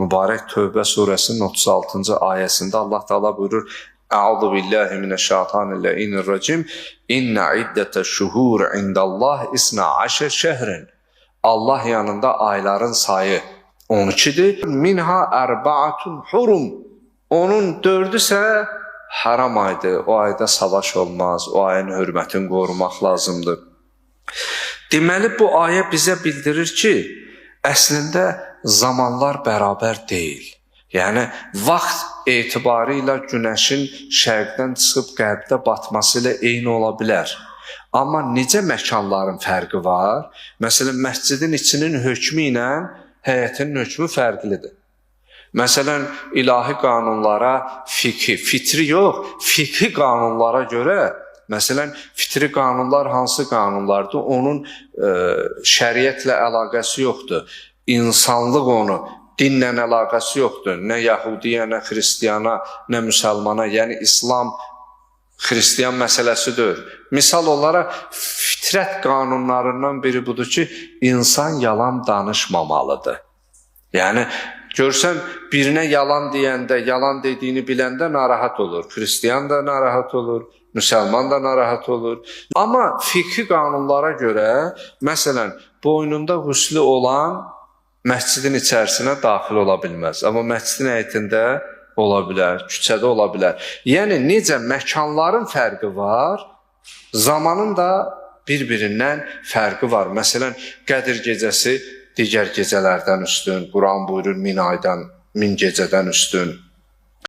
mübarək Tövbə surəsinin 36-cı ayəsində Allah Teala buyurur: Əuzu billahi mineşşeytanirracim. İnne iddetəş-şuhur indəllah 12 şəhrin. Allah yanında ayların sayı 12'dir. Minha erba'atun hurum. Onun 4'ü ise haram aydır. O ayda savaş olmaz. O ayın hürmətini qorumaq lazımdır. Deməli bu ayə bizə bildirir ki, əslində zamanlar bərabər deyil. Yəni vaxt etibarı ilə günəşin şərqdən çıxıb qərbdə batması ilə eyni ola bilər. Amma necə məkanların fərqi var? Məsələn, məscidin içinin hökmü ilə həyətinin hökmü fərqlidir. Məsələn, ilahi qanunlara fitri yox, fiqhi qanunlara görə, məsələn, fitri qanunlar hansı qanunlardır? Onun şəriətlə əlaqəsi yoxdur. İnsanlıq onu, dinlə əlaqəsi yoxdur. Nə Yahudiyə, nə Xristiyana, nə müsəlmana, yəni İslam, Xristiyan məsələsidir. Misal olaraq, fitrət qanunlarından biri budur ki, insan yalan danışmamalıdır. Yəni, görsən, birinə yalan deyəndə, yalan dediyini biləndə narahat olur. Xristiyan da narahat olur, müsəlman da narahat olur. Amma fiqhi qanunlara görə, məsələn, boynunda qüslü olan məscidin içərisinə daxil ola bilməz. Amma məscidin həyətində ola bilər, küçədə ola bilər. Yəni, necə məkanların fərqi var, zamanın da bir-birindən fərqi var. Məsələn, Qədir gecəsi digər gecələrdən üstün, Quran buyurur 1000 aydan, 1000 gecədən üstün.